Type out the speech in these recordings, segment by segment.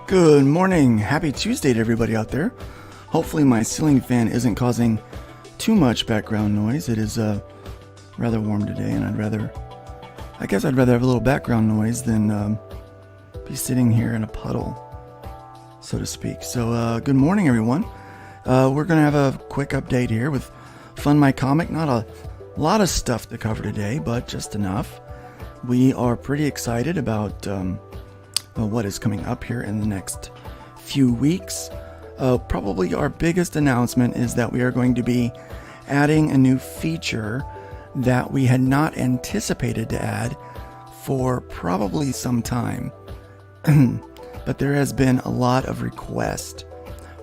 Good morning. Happy Tuesday to everybody out there. Hopefully my ceiling fan isn't causing too much background noise. It is rather warm today, and I'd rather have a little background noise than be sitting here in a puddle, so to speak. So good morning, everyone. We're going to have a quick update here with FundMyComic. Not a lot of stuff to cover today, but just enough. We are pretty excited about what is coming up here in the next few weeks. Probably our biggest announcement is that we are going to be adding a new feature that we had not anticipated to add for probably some time. But there has been a lot of requests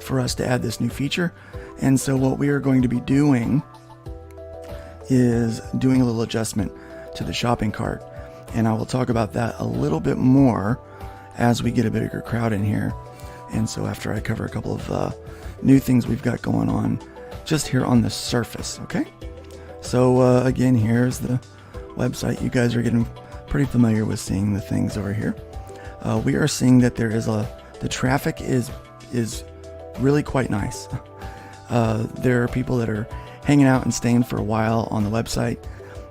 for us to add this new feature. And so what we are going to be doing is doing a little adjustment to the shopping cart. And I will talk about that a little bit more as we get a bigger crowd in here. And so after I cover a couple of new things we've got going on just here on the surface, okay? So again, here's the website. You guys are getting pretty familiar with seeing the things over here. We are seeing that there is the traffic is really quite nice. There are people that are hanging out and staying for a while on the website.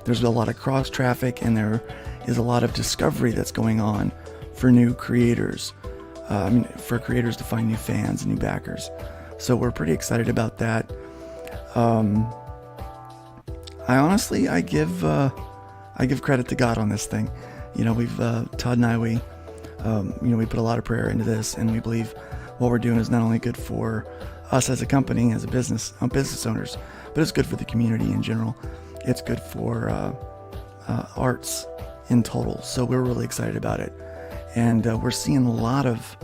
There's a lot of cross traffic, and there is a lot of discovery that's going on for new creators. For creators to find new fans and new backers. So we're pretty excited about that. I give credit to God on this thing. You know, Todd and I, we put a lot of prayer into this, and we believe what we're doing is not only good for us as a company, as a business owners, but it's good for the community in general. It's good for arts in total. So we're really excited about it. And we're seeing a lot of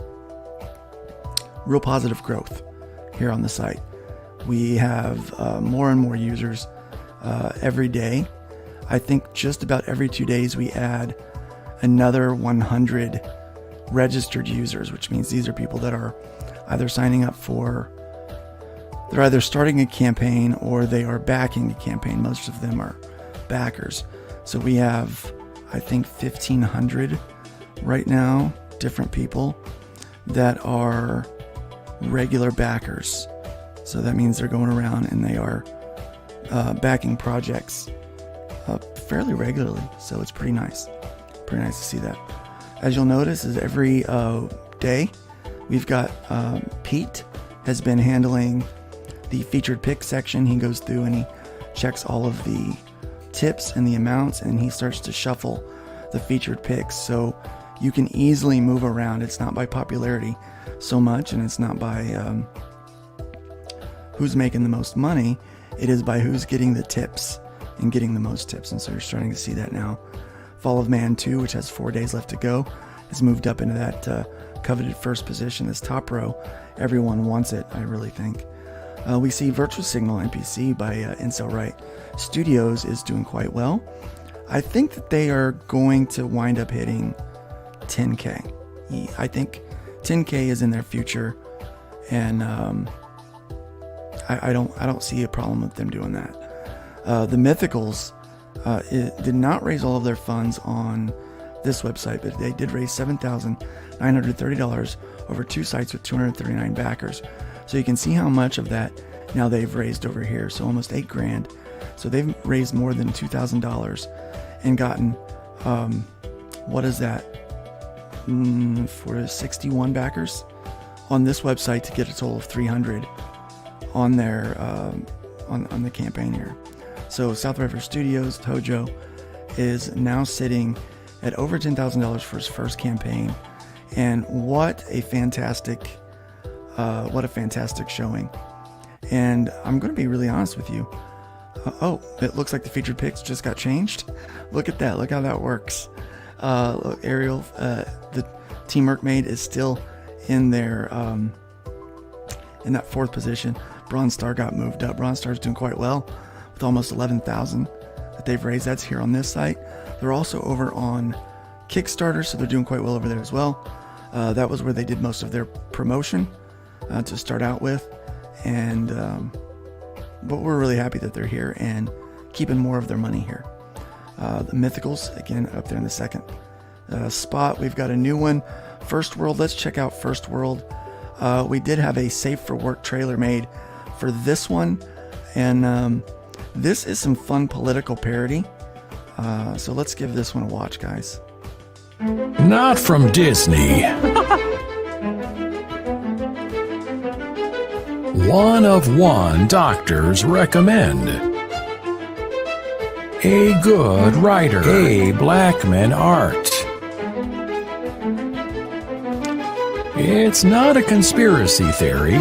real positive growth here on the site. We have more and more users every day. I think just about every 2 days we add another 100 registered users, which means these are people that are either they're either starting a campaign or they are backing a campaign. Most of them are backers. So we have, I think, 1,500 right now, different people that are regular backers. So that means they're going around and they are backing projects fairly regularly. So it's pretty nice. Pretty nice to see that. As you'll notice, is every day we've got Pete has been handling the featured pick section. He goes through and he checks all of the tips and the amounts, and he starts to shuffle the featured picks. So you can easily move around. It's not by popularity so much, and it's not by who's making the most money. It is by who's getting the tips and getting the most tips. And so you're starting to see that now. Fall of Man 2, which has 4 days left to go, has moved up into that coveted first position, this top row. Everyone wants it, I really think. We see Virtual Signal NPC by Incel Right Studios is doing quite well. I think that they are going to wind up hitting 10K. I think 10K is in their future, and I don't see a problem with them doing that. The Mythicals did not raise all of their funds on this website, but they did raise $7,930 over 2 sites with 239 backers. So you can see how much of that now they've raised over here. So almost $8,000. So they've raised more than $2,000 and gotten what is that? For 61 backers on this website to get a total of 300 on their on the campaign here. So South River Studios, Tojo, is now sitting at over $10,000 for his first campaign, and what a fantastic showing. And I'm going to be really honest with you. It looks like the featured picks just got changed. Look at that. Look how that works. Look, Ariel, the Team Merkmaid is still in their in that 4th position. Bronze Star got moved up. Bronze Star's doing quite well with almost 11,000 that they've raised. That's here on this site. They're also over on Kickstarter, so they're doing quite well over there as well. That was where they did most of their promotion to start out with, and but we're really happy that they're here and keeping more of their money here. The Mythicals, again, up there in the 2nd spot. We've got a new one First World. Let's check out First World. We did have a Safe for Work trailer made for this one, and this is some fun political parody. So let's give this one a watch, guys. Not from Disney. One of one doctors recommend. A good writer. A Blackman art. It's not a conspiracy theory.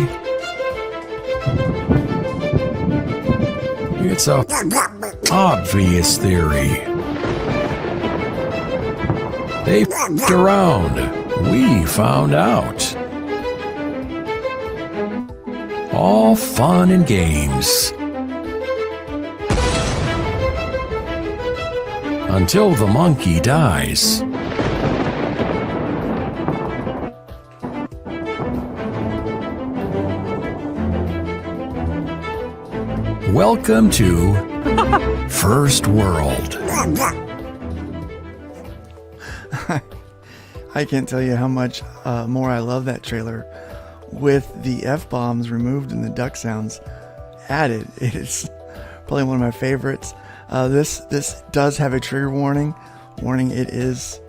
It's a obvious theory. They f***ed around. We found out. All fun and games. Until the monkey dies. Welcome to First World. I can't tell you how much more I love that trailer with the F-bombs removed and the duck sounds added. It is probably one of my favorites. This does have a trigger warning. It is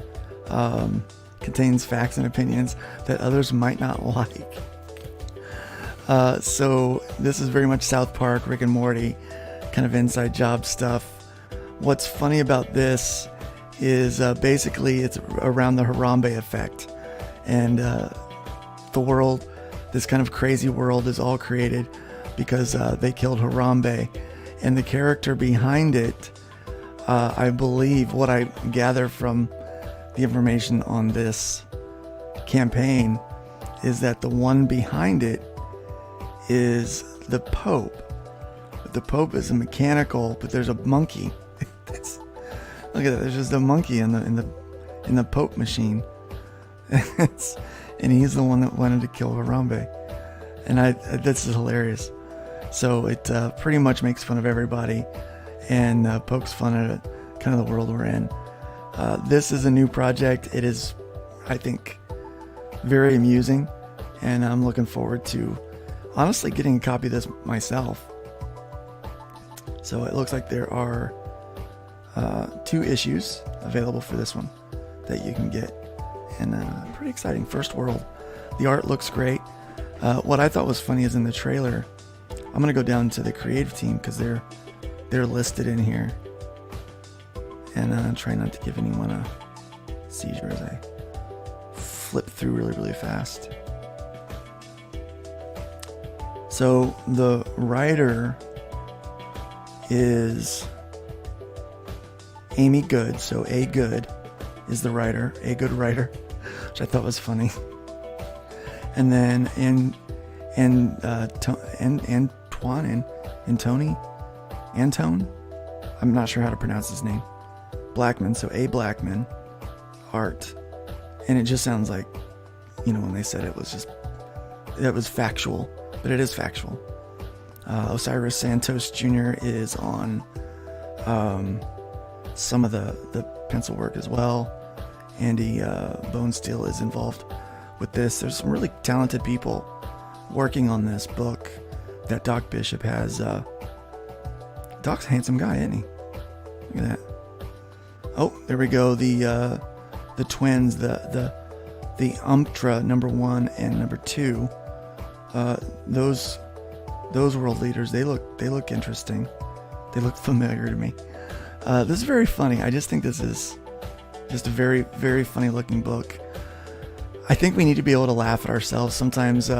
contains facts and opinions that others might not like. So this is very much South Park, Rick and Morty, kind of inside job stuff. What's funny about this is basically it's around the Harambe effect, and the world, this kind of crazy world, is all created because they killed Harambe, and the character behind it, I believe, what I gather from the information on this campaign, is that the one behind it is the Pope. But the Pope is a mechanical, but there's a monkey. Look at that. There's just a monkey in the Pope machine, and he's the one that wanted to kill Harambe. And this is hilarious. So it pretty much makes fun of everybody, and pokes fun at kind of the world we're in. This is a new project. It is, I think, very amusing, and I'm looking forward to honestly getting a copy of this myself. So it looks like there are 2 issues available for this one that you can get, and pretty exciting. First World. The art looks great. What I thought was funny is in the trailer, I'm gonna go down to the creative team because they're listed in here, and try not to give anyone a seizure as I flip through really fast. So the writer is Amy Good. So A Good is the writer, A Good writer, which I thought was funny. And then Antone, I'm not sure how to pronounce his name. Blackman, so A Blackman art, and it just sounds like, when they said it was factual, but it is factual. Osiris Santos Jr. is on some of the pencil work as well. Andy Bonesteel is involved with this. There's some really talented people working on this book that Doc Bishop has. Doc's a handsome guy, isn't he? Look at that. Oh, there we go. The twins, the Umptra #1 and #2. Those world leaders, they look interesting. They look familiar to me. This is very funny. I just think this is just a very, very funny looking book. I think we need to be able to laugh at ourselves. Sometimes,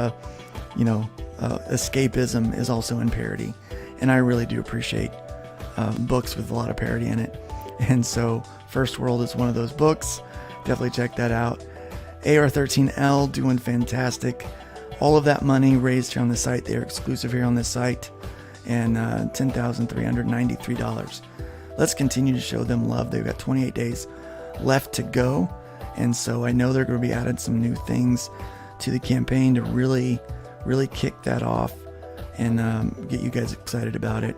escapism is also in parody, and I really do appreciate books with a lot of parody in it. And so First World is one of those books. Definitely check that out. AR13L doing fantastic. All of that money raised here on the site, they are exclusive here on this site, and $10,393. Let's continue to show them love. They've got 28 days left to go, and so I know they're going to be adding some new things to the campaign to really kick that off and get you guys excited about it.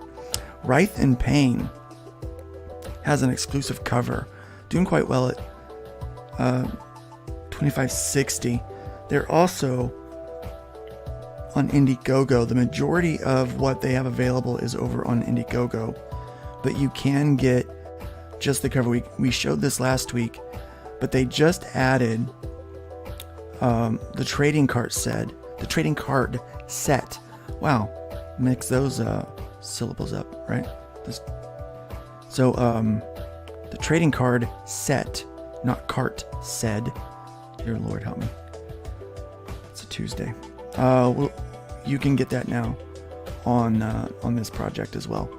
Writhe in Pain has an exclusive cover, doing quite well at 2560. They're also on Indiegogo. The majority of what they have available is over on Indiegogo, but you can get just the cover. We showed this last week, but they just added the trading card set. Wow, mix those syllables up, right? The trading card set, not cart said. Dear Lord, help me. It's a Tuesday. You can get that now on this project as well.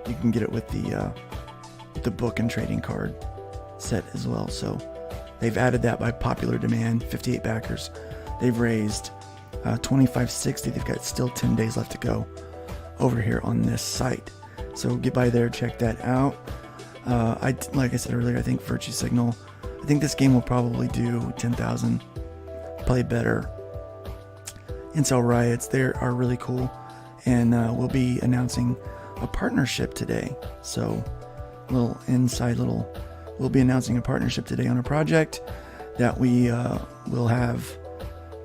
You can get it with the book and trading card set as well. So they've added that by popular demand. 58 backers. They've raised $25.60. They've got still 10 days left to go over here on this site. So get by there, check that out. Like I said earlier, I think Virtue Signal. I think this game will probably do 10,000. Play better. Incel Riots, they are really cool, and we'll be announcing a partnership today. So, we'll be announcing a partnership today on a project that we will have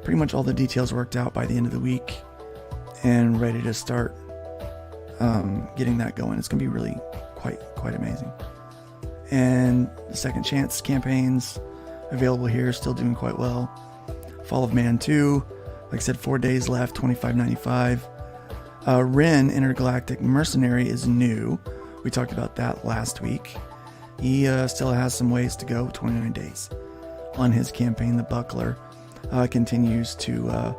pretty much all the details worked out by the end of the week and ready to start getting that going. It's going to be really quite amazing. And the Second Chance campaigns available here, still doing quite well. Fall of Man 2, like I said, 4 days left, $25.95. Ren, Intergalactic Mercenary, is new. We talked about that last week. He still has some ways to go, 29 days on his campaign. The Buckler continues to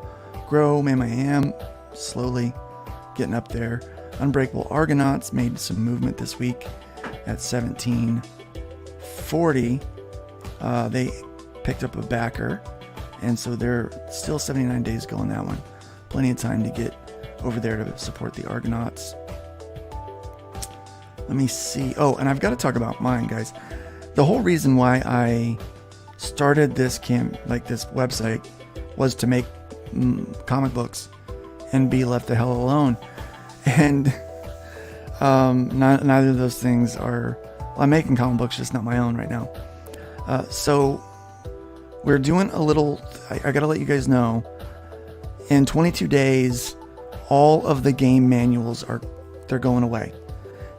grow. Man, I am slowly getting up there. Unbreakable Argonauts made some movement this week at 1740. They picked up a backer, and so they're still 79 days ago on that one. Plenty of time to get over there to support the Argonauts. Let me see. Oh, and I've got to talk about mine, guys. The whole reason why I started this this website was to make comic books and be left the hell alone. And neither of those things are. Well, I'm making comic books, just not my own right now. So we're doing a little. I gotta let you guys know. In 22 days, all of the game manuals they're going away.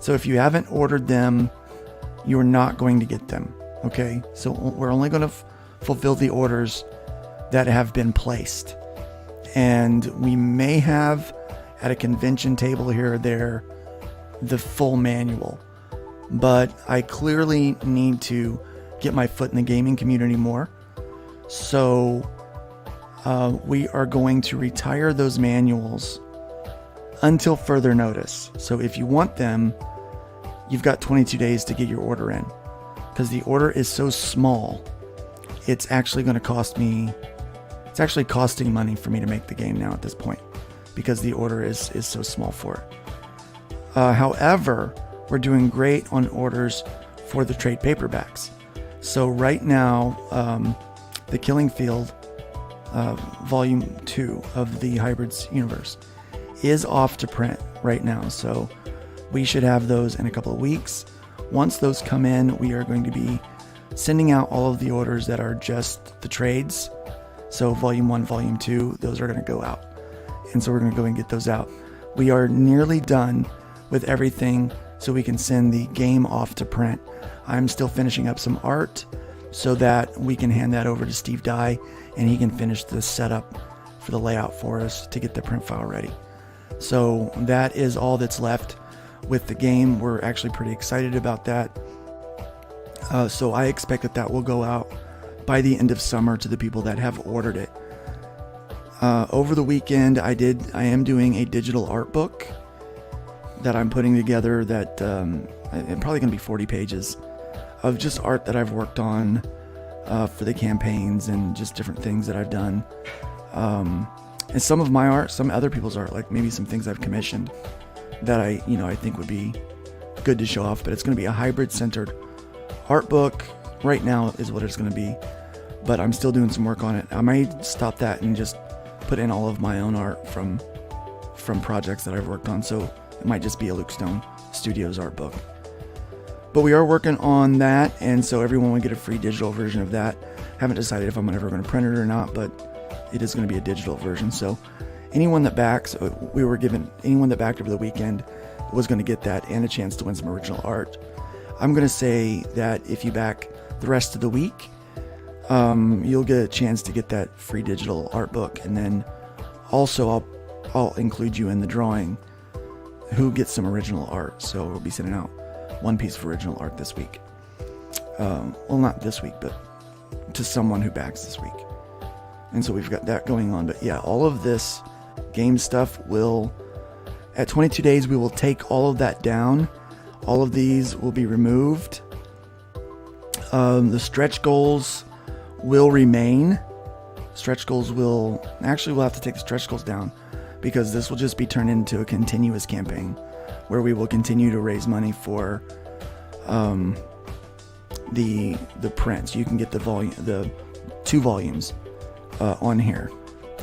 So if you haven't ordered them, you're not going to get them. Okay. So we're only going to fulfill the orders that have been placed, and we may have at a convention table here or there the full manual, but I clearly need to get my foot in the gaming community more. So we are going to retire those manuals until further notice. So if you want them, you've got 22 days to get your order in, because the order is so small. It's actually going to cost me. It's actually costing money for me to make the game now at this point, because the order is so small for it. However, we're doing great on orders for the trade paperbacks. So right now, the Killing Field Volume 2 of the Hybrids universe is off to print right now. So we should have those in a couple of weeks. Once those come in, we are going to be sending out all of the orders that are just the trades. So Volume 1, Volume 2, those are going to go out. And so we're going to go and get those out. We are nearly done with everything, so we can send the game off to print. I'm still finishing up some art so that we can hand that over to Steve Dye, and he can finish the setup for the layout for us to get the print file ready. So that is all that's left with the game. We're actually pretty excited about that. So I expect that will go out by the end of summer to the people that have ordered it. Over the weekend, I am doing a digital art book that I'm putting together that it's probably going to be 40 pages of just art that I've worked on for the campaigns and just different things that I've done. And some of my art, some other people's art, like maybe some things I've commissioned that I think would be good to show off. But it's going to be a hybrid-centered art book. Right now is what it's going to be, but I'm still doing some work on it. I might stop that and just put in all of my own art from projects that I've worked on. So it might just be a Luke Stone Studios art book. But we are working on that, and so everyone will get a free digital version of that. Haven't decided if I'm ever going to print it or not, but it is going to be a digital version. So anyone that backs, anyone that backed over the weekend was going to get that and a chance to win some original art. I'm going to say that if you back the rest of the week, you'll get a chance to get that free digital art book. And then also I'll include you in the drawing who gets some original art. So we'll be sending out one piece of original art this week. Well, not this week, but to someone who backs this week. And so we've got that going on. But yeah, all of this game stuff at 22 days, we will take all of that down. All of these will be removed. The stretch goals will remain. We'll have to take the stretch goals down, because this will just be turned into a continuous campaign where we will continue to raise money for the prints. You can get the 2 volumes on here,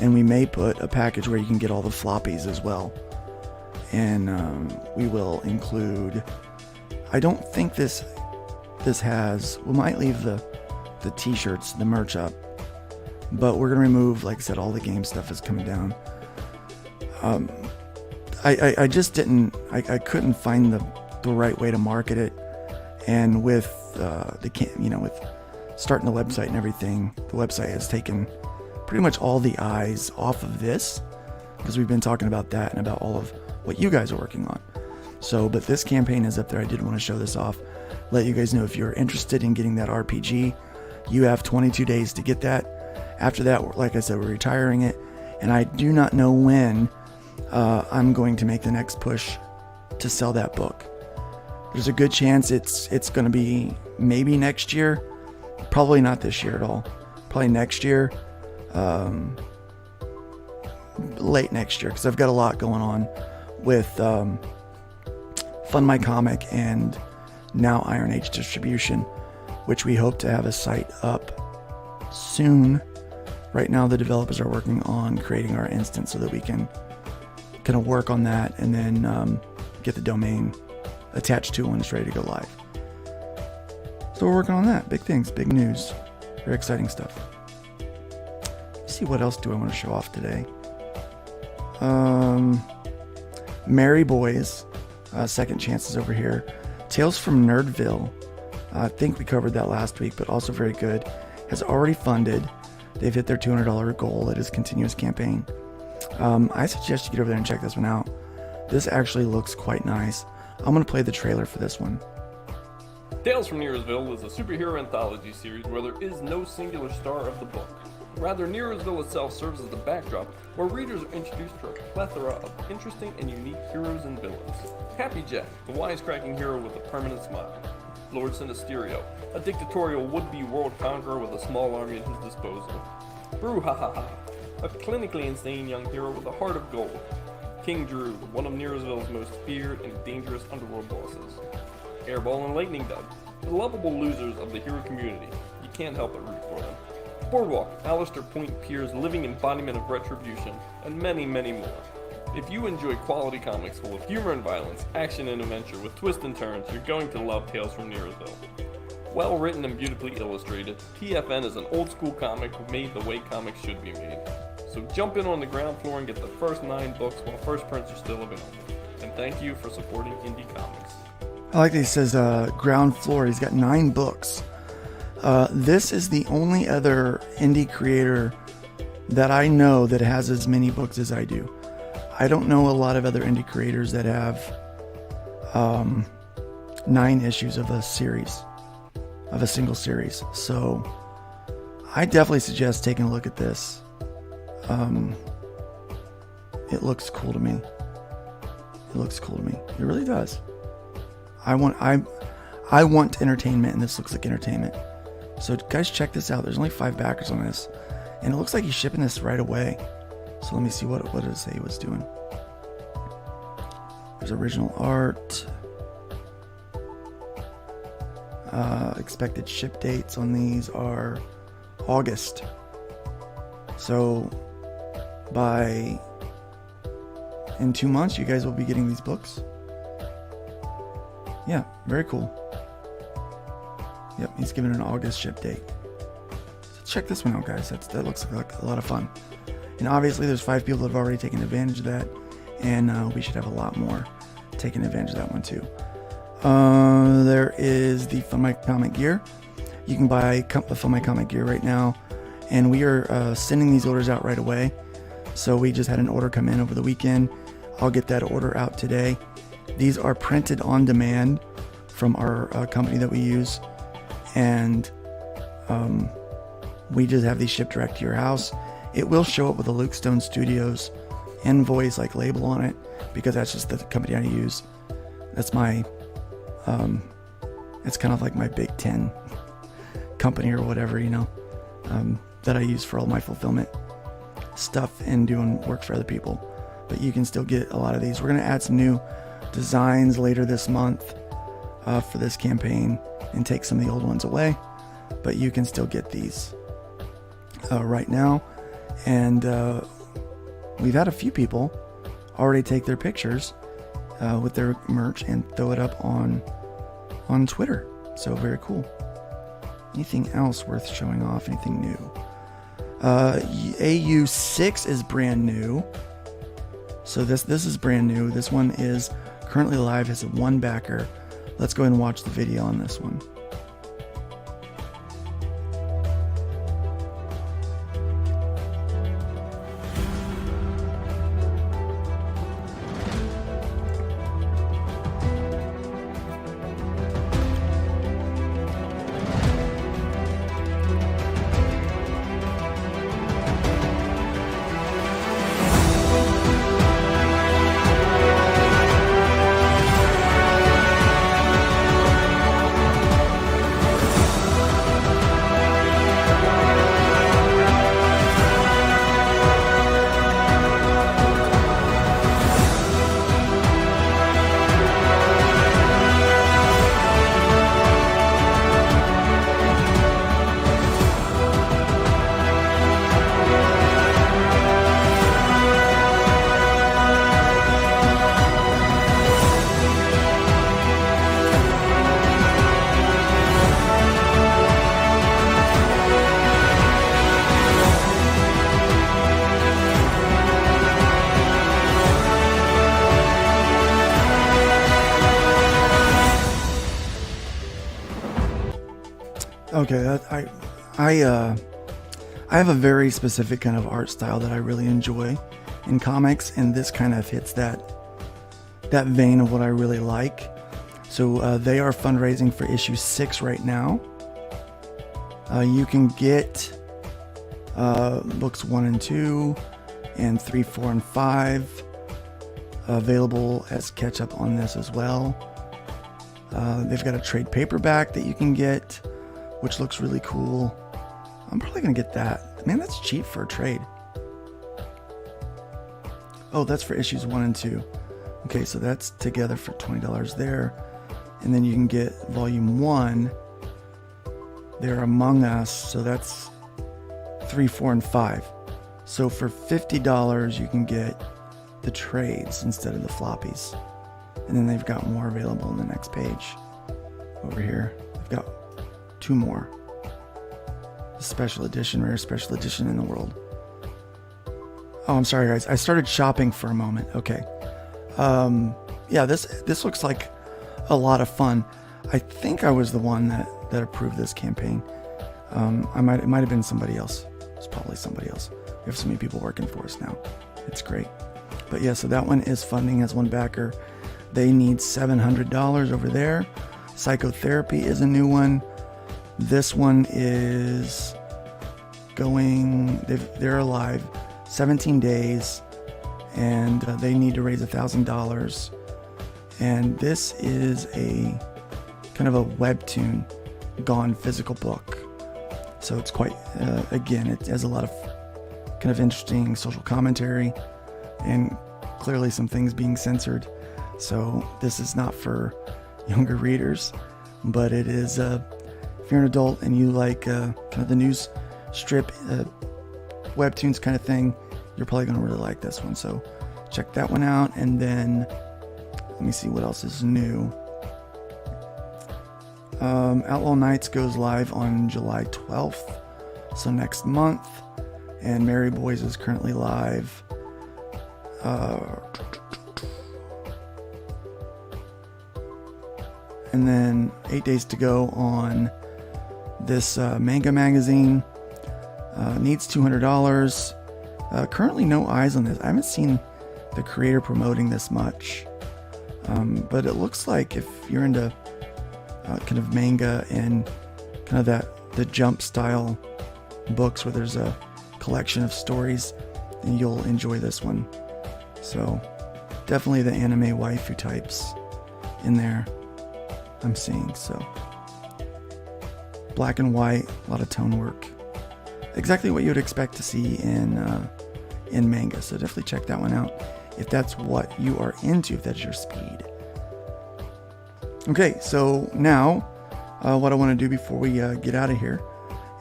and we may put a package where you can get all the floppies as well. And we will include, I don't think this has, we might leave the t-shirts, the merch up, but we're gonna remove, like I said, all the game stuff is coming down. I just couldn't find the right way to market it, and with with starting the website and everything, the website has taken pretty much all the eyes off of this, because we've been talking about that and about all of what you guys are working on. So, but this campaign is up there. I did want to show this off, let you guys know if you're interested in getting that RPG, you have 22 days to get that. After that, like I said, we're retiring it, and I do not know when I'm going to make the next push to sell that book. There's a good chance it's going to be maybe next year, probably not this year at all, probably next year, late next year, because I've got a lot going on with FundMyComic and now Iron Age Distribution, which we hope to have a site up soon. Right now the developers are working on creating our instance so that we can kind of work on that and then get the domain attached to when it's ready to go live. So we're working on that. Big things, big news, very exciting stuff. Let's see, what else do I want to show off today? Merry Boys, Second Chances over here. Tales from Nerdville. I think we covered that last week, but also very good. Has already funded. They've hit their $200 goal. It is a continuous campaign. I suggest you get over there and check this one out. This actually looks quite nice. I'm going to play the trailer for this one. Tales from Nearsville is a superhero anthology series where there is no singular star of the book. Rather, Nearsville itself serves as the backdrop where readers are introduced to a plethora of interesting and unique heroes and villains. Happy Jack, the wisecracking hero with a permanent smile. Lord Sinisterio, a dictatorial would-be world conqueror with a small army at his disposal. Brouhaha, a clinically insane young hero with a heart of gold. King Drew, one of Nearsville's most feared and dangerous underworld bosses. Airball and Lightning Dog, the lovable losers of the hero community. You can't help but root for them. Boardwalk, Alistair Point Pierce's living embodiment of retribution, and many, many more. If you enjoy quality comics full of humor and violence, action and adventure with twists and turns, you're going to love Tales from Nearsville. Well written and beautifully illustrated, TFN is an old school comic made the way comics should be made. So jump in on the ground floor and get the first 9 books while first prints are still available. And thank you for supporting indie comics. I like that he says ground floor. He's got 9 books. This is the only other indie creator that I know that has as many books as I do. I don't know a lot of other indie creators that have 9 issues of a series, of a single series. So I definitely suggest taking a look at this. It looks cool to me. It looks cool to me. It really does. I want entertainment, and this looks like entertainment. So guys, check this out. There's only 5 backers on this, and it looks like he's shipping this right away. So let me see what did it say he was doing. There's original art. Expected ship dates on these are August. So in 2 months, you guys will be getting these books. Yeah, very cool. Yep, he's given an August ship date. So check this one out, guys. That looks like a lot of fun. And obviously there's 5 people that have already taken advantage of that, and we should have a lot more taking advantage of that one too. There is the FundMyComic gear. You can buy the FundMyComic gear right now, and we are sending these orders out right away. So we just had an order come in over the weekend. I'll get that order out today. These are printed on demand from our company that we use, and we just have these shipped direct to your house. It will show up with a Luke Stone Studios invoice like label on it, because that's just the company I use. That's my it's kind of like my Big 10 company or whatever, you know, that I use for all my fulfillment stuff and doing work for other people. But you can still get a lot of these. We're going to add some new designs later this month for this campaign and take some of the old ones away, but you can still get these right now. And we've had a few people already take their pictures with their merch and throw it up on Twitter. So very cool. Anything else worth showing off? Anything new? AU6 is brand new. So this is brand new. This one is currently live, has one backer. Let's go ahead and watch the video on this one. Okay, I have a very specific kind of art style that I really enjoy in comics, and this kind of hits that vein of what I really like. So they are fundraising for issue 6 right now. You can get books 1 and 2 and 3, 4, and 5 available as catch up on this as well. They've got a trade paperback that you can get, which looks really cool. I'm probably gonna get that. Man, that's cheap for a trade. Oh, that's for issues 1 and 2. Okay, so that's together for $20 there. And then you can get volume 1. They're Among Us, so that's 3, 4, and 5. So for $50, you can get the trades instead of the floppies. And then they've got more available on the next page. Over here, they've got 2 more. The special edition, rare special edition in the world. Oh, I'm sorry, guys. I started shopping for a moment. Okay. Yeah, this looks like a lot of fun. I think I was the one that approved this campaign. It might have been somebody else. It's probably somebody else. We have so many people working for us now. It's great. But yeah, so that one is funding, has one backer. They need $700 over there. Psychotherapy is a new one. This one is going, they're alive 17 days, and they need to raise $1,000. And this is a kind of a webtoon gone physical book. So it's quite, again, it has a lot of kind of interesting social commentary and clearly some things being censored. So this is not for younger readers, but it is, if you're an adult and you like kind of the news strip, webtoons kind of thing, you're probably going to really like this one. So check that one out. And then let me see what else is new. Outlaw Nights goes live on July 12th. so next month. And Mary Boys is currently live. And then 8 days to go on this manga magazine. Needs $200. Currently no eyes on this. I haven't seen the creator promoting this much. But it looks like if you're into kind of manga and kind of the jump style books where there's a collection of stories, then you'll enjoy this one. So definitely the anime waifu types in there I'm seeing. So black and white, a lot of tone work, exactly what you would expect to see in manga. So definitely check that one out if that's what you are into, if that's your speed. Okay, so now what I want to do before we get out of here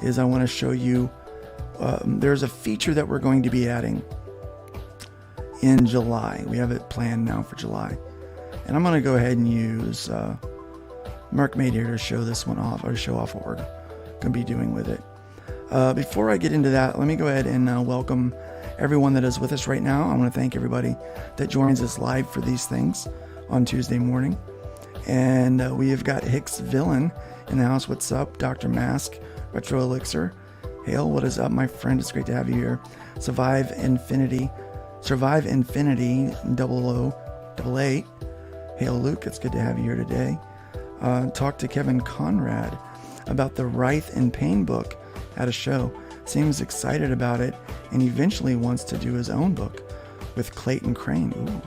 is I want to show you there's a feature that we're going to be adding in July. We have it planned now for July. And I'm going to go ahead and use Merkmaid here to show this one off, or to show off what we're going to be doing with it. Before I get into that, let me go ahead and welcome everyone that is with us right now. I want to thank everybody that joins us live for these things on Tuesday morning. And we have got Hicks Villain in the house. What's up? Dr. Mask, Retro Elixir. Hail, what is up, my friend? It's great to have you here. Survive Infinity 0088. Hail, Luke. It's good to have you here today. Talk to Kevin Conrad about the Writhe in Pain book at a show. Seems excited about it and eventually wants to do his own book with Clayton Crane. Ooh,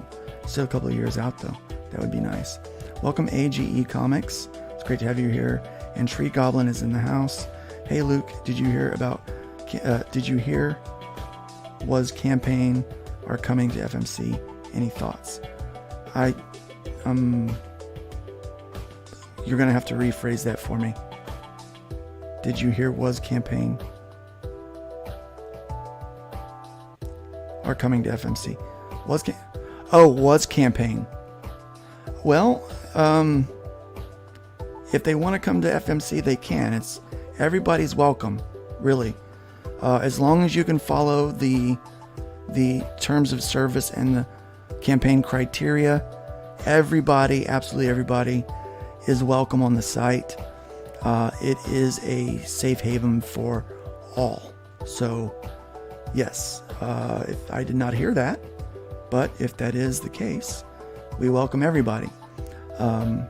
still a couple of years out though. That would be nice. Welcome AGE Comics. It's great to have you here. And Tree Goblin is in the house. Hey Luke, did you hear was campaign are coming to FMC? Any thoughts? You're gonna have to rephrase that for me. Did you hear was campaign are coming to FMC? Was campaign. Well, if they want to come to FMC, they can. Everybody's welcome, really. As long as you can follow the terms of service and the campaign criteria, everybody, absolutely everybody, is welcome on the site. It is a safe haven for all. So, yes, if I did not hear that, but if that is the case, we welcome everybody. I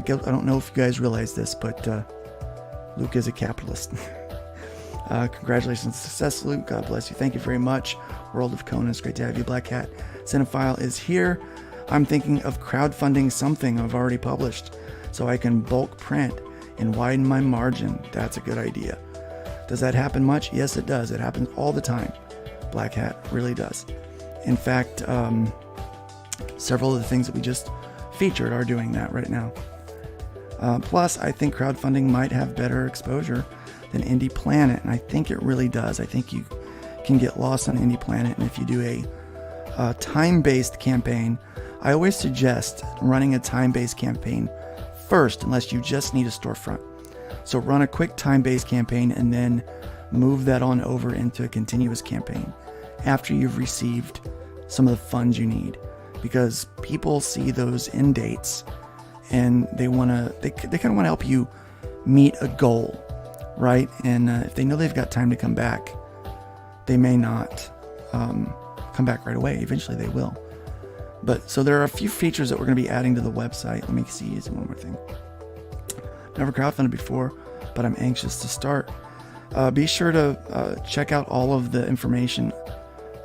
don't know if you guys realize this, but Luke is a capitalist. Congratulations on success, Luke. God bless you. Thank you very much. World of Conan, it's great to have you. Black Hat Cinephile is here. I'm thinking of crowdfunding something I've already published so I can bulk print and widen my margin. That's a good idea. Does that happen much? Yes, it does. It happens all the time. Black Hat really does. In fact, several of the things that we just featured are doing that right now. Plus, I think crowdfunding might have better exposure than Indie Planet, and I think it really does. I think you can get lost on Indie Planet, and if you do a time-based campaign, I always suggest running a time-based campaign first, unless you just need a storefront. So run a quick time-based campaign and then move that on over into a continuous campaign after you've received some of the funds you need, because people see those end dates and they kind of want to help you meet a goal, right? And if they know they've got time to come back, they may not come back right away. Eventually they will. But so there are a few features that we're going to be adding to the website. Let me see, is one more thing. Never crowdfunded before, but I'm anxious to start. Be sure to check out all of the information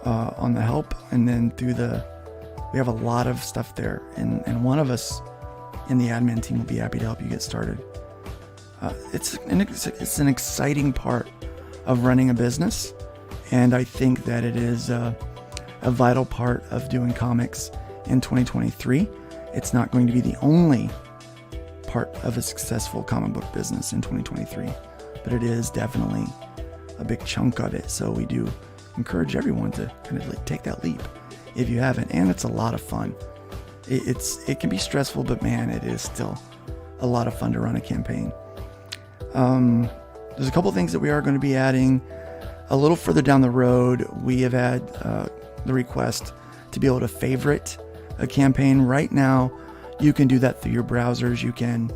on the help, and then we have a lot of stuff there, and one of us in the admin team will be happy to help you get started. It's an exciting part of running a business, and I think that it is a vital part of doing comics in 2023. It's not going to be the only part of a successful comic book business in 2023, but it is definitely a big chunk of it. So we do encourage everyone to kind of take that leap if you haven't, and it's a lot of fun. It can be stressful, but man, it is still a lot of fun to run a campaign. There's a couple things that we are going to be adding a little further down the road. We have had the request to be able to favorite a campaign. Right now, you can do that through your browsers. You can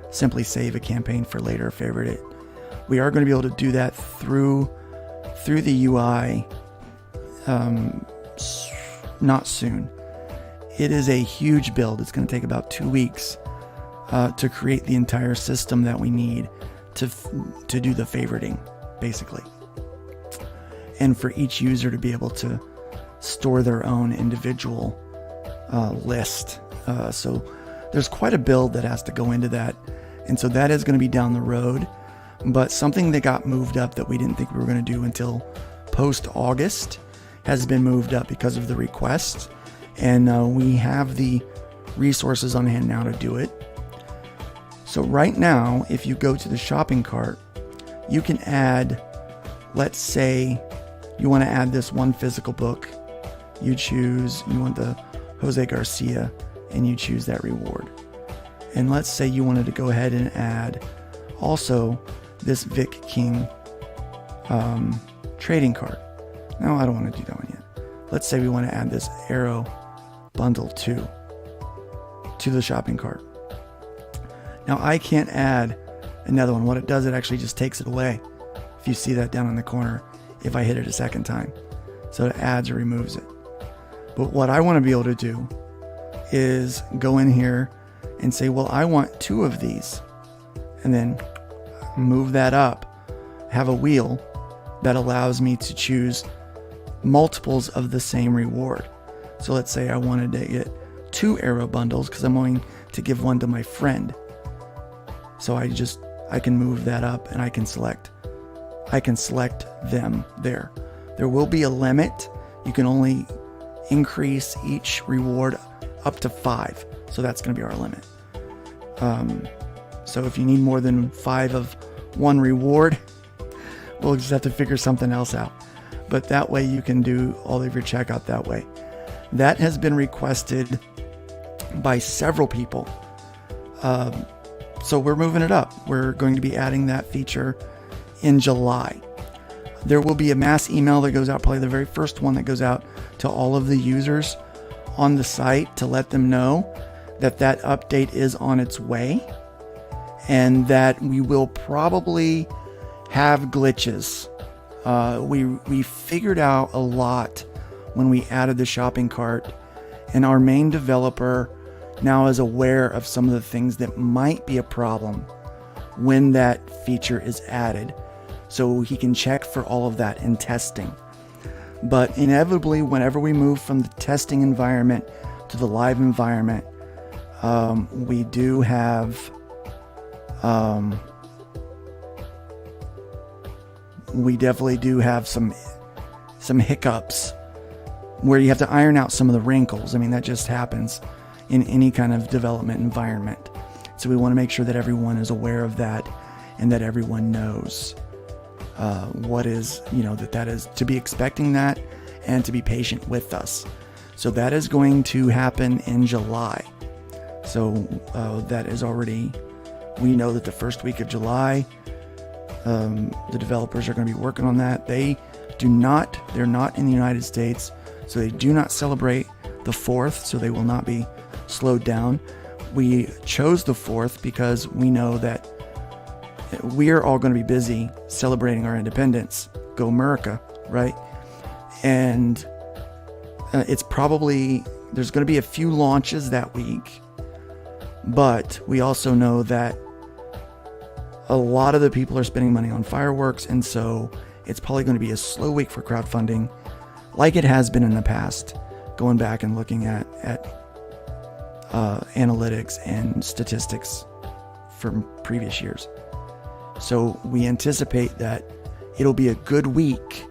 simply save a campaign for later, favorite it. We are going to be able to do that through the UI not soon. It is a huge build. It's going to take about 2 weeks to create the entire system that we need to do the favoriting, basically. And for each user to be able to store their own individual list. So there's quite a build that has to go into that. And so that is going to be down the road. But something that got moved up that we didn't think we were going to do until post-August has been moved up because of the request. And we have the resources on hand now to do it. So right now, if you go to the shopping cart, you can add, let's say you want to add this one physical book. You want the Jose Garcia, and you choose that reward. And let's say you wanted to go ahead and add also this Vic King trading card. No, I don't want to do that one yet. Let's say we want to add this Arrow Bundle 2 to the shopping cart. Now I can't add another one. What it does, it actually just takes it away. If you see that down in the corner, if I hit it a second time. So it adds or removes it. But what I want to be able to do is go in here and say, well, I want 2 of these. And then move that up. Have a wheel that allows me to choose multiples of the same reward. So let's say I wanted to get 2 Arrow bundles because I'm going to give one to my friend. So I can move that up and I can select them there. There will be a limit. You can only increase each reward up to 5. So that's going to be our limit. So if you need more than 5 of one reward, we'll just have to figure something else out. But that way you can do all of your checkout that way. That has been requested by several people. So we're moving it up. We're going to be adding that feature in July. There will be a mass email that goes out, probably the very first one that goes out to all of the users on the site to let them know that that update is on its way and that we will probably have glitches. We figured out a lot when we added the shopping cart, and our main developer now is aware of some of the things that might be a problem when that feature is added. So he can check for all of that in testing. But inevitably, whenever we move from the testing environment to the live environment, we do have we definitely do have some hiccups where you have to iron out some of the wrinkles. I mean, that just happens in any kind of development environment. So we want to make sure that everyone is aware of that and that everyone knows what is, that is to be expecting that and to be patient with us. So that is going to happen in July. So that is already, we know that the first week of July, the developers are going to be working on that. They're not in the United States, so they do not celebrate the 4th, so they will not be slowed down. We chose the 4th because we know that we are all going to be busy celebrating our independence. Go America, right? And it's probably, there's going to be a few launches that week, but we also know that a lot of the people are spending money on fireworks, and so it's probably going to be a slow week for crowdfunding, like it has been in the past, going back and looking at analytics and statistics from previous years. So we anticipate that it'll be a good week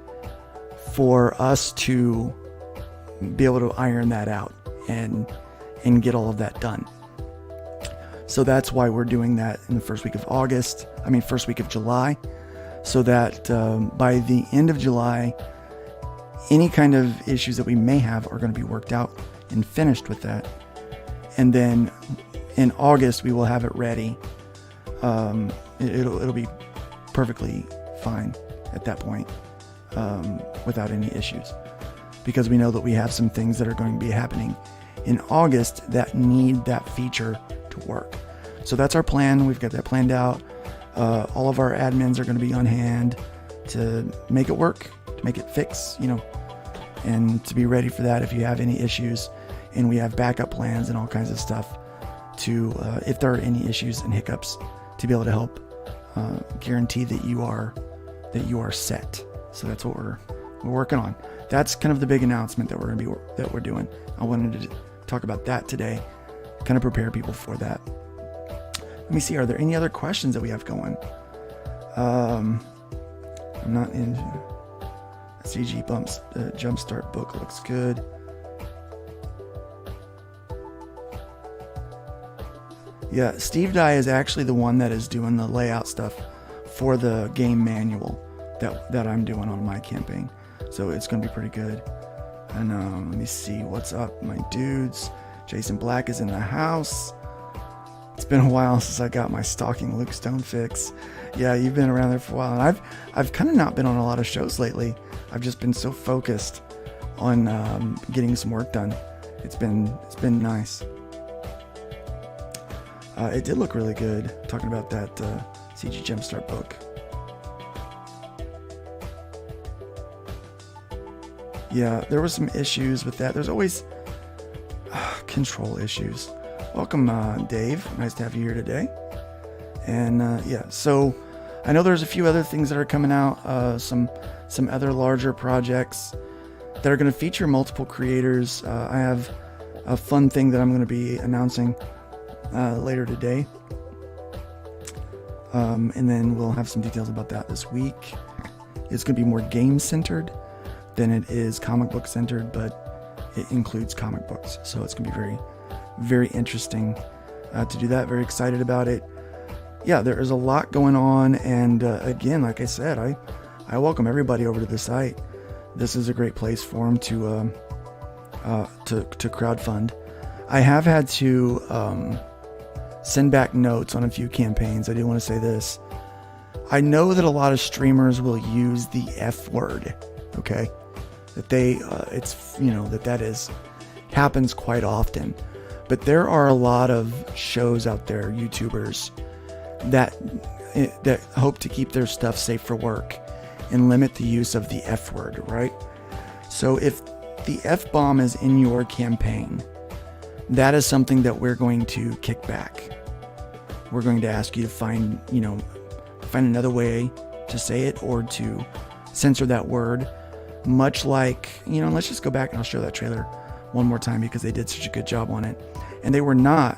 for us to be able to iron that out and get all of that done. So that's why we're doing that in the first week of July, so that by the end of July, any kind of issues that we may have are going to be worked out and finished with that. And then in August, we will have it ready. It'll be perfectly fine at that point without any issues, because we know that we have some things that are going to be happening in August that need that feature to work. So that's our plan. We've got that planned out. All of our admins are going to be on hand to make it work, to make it fix, and to be ready for that if you have any issues. And we have backup plans and all kinds of stuff to, if there are any issues and hiccups, to be able to help guarantee that you are set. So that's what we're working on. That's kind of the big announcement that we're doing. I wanted to talk about that today, kind of prepare people for that. Let me see, are there any other questions that we have going? I'm not into CG bumps. The Jumpstart book looks good. Yeah, Steve Dye is actually the one that is doing the layout stuff for the game manual that I'm doing on my campaign. So it's going to be pretty good. And let me see what's up, my dudes. Jason Black is in the house. It's been a while since I got my Stalking Luke Stone fix. Yeah, you've been around there for a while, and I've kind of not been on a lot of shows lately. I've just been so focused on getting some work done. It's been nice. It did look really good. Talking about that CG Jumpstart book. Yeah, there were some issues with that. There's always control issues. Welcome, Dave. Nice to have you here today. And yeah, so I know there's a few other things that are coming out. Some other larger projects that are going to feature multiple creators. I have a fun thing that I'm going to be announcing later today. And then we'll have some details about that this week. It's going to be more game centered than it is comic book centered, but it includes comic books. So it's going to be very, very interesting to do that. Very excited about it. Yeah, there is a lot going on. And again, like I said, I welcome everybody over to the site. This is a great place for them to crowdfund. I have had to send back notes on a few campaigns. I do want to say this. I know that a lot of streamers will use the F word, okay? That happens quite often. But there are a lot of shows out there, YouTubers, that hope to keep their stuff safe for work and limit the use of the F word, right? So if the F-bomb is in your campaign, that is something that we're going to kick back. We're going to ask you to find another way to say it or to censor that word. Much like, let's just go back and I'll show that trailer one more time because they did such a good job on it. And they were not,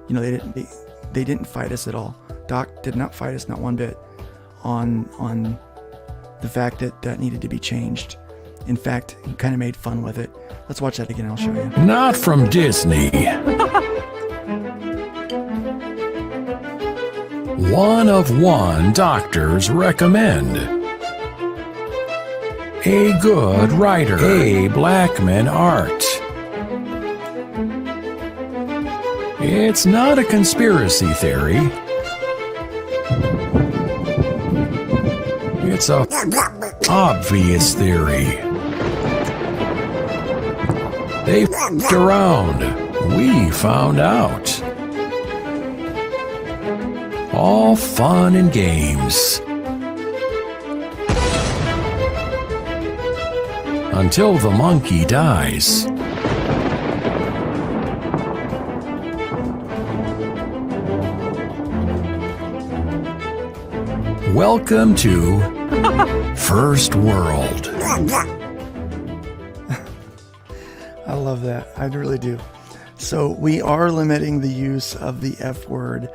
they didn't fight us at all. Doc did not fight us, not one bit, on the fact that needed to be changed. In fact, he kind of made fun with it. Let's watch that again. I'll show you. Not from Disney. One of one doctors recommend. A good writer. A Blackman art. It's not a conspiracy theory. It's a obvious theory. They f***ed around. We found out. All fun and games. Until the monkey dies. Welcome to First World. I love that. I really do. So we are limiting the use of the F word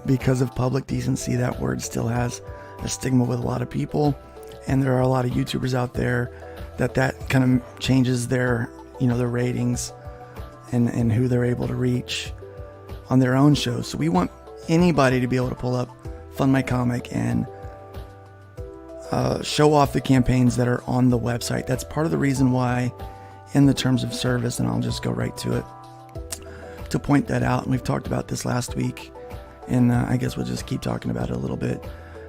because of public decency. That word still has a stigma with a lot of people, and there are a lot of YouTubers out there that kind of changes their their ratings and who they're able to reach on their own shows. So we want anybody to be able to pull up FundMyComic and show off the campaigns that are on the website. That's part of the reason why in the terms of service, and I'll just go right to it to point that out. And we've talked about this last week, and I guess we'll just keep talking about it a little bit.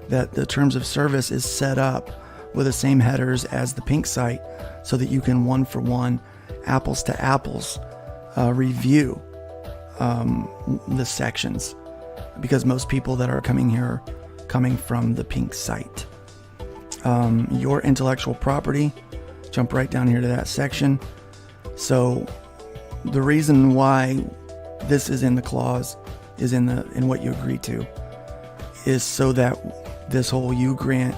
that the terms of service is set up with the same headers as the pink site so that you can one-for-one, apples to apples, review the sections, because most people that are coming here are coming from the pink site. Your intellectual property, jump right down here to that section. So the reason why this is in the clause, is in what you agree to, is so that this whole you grant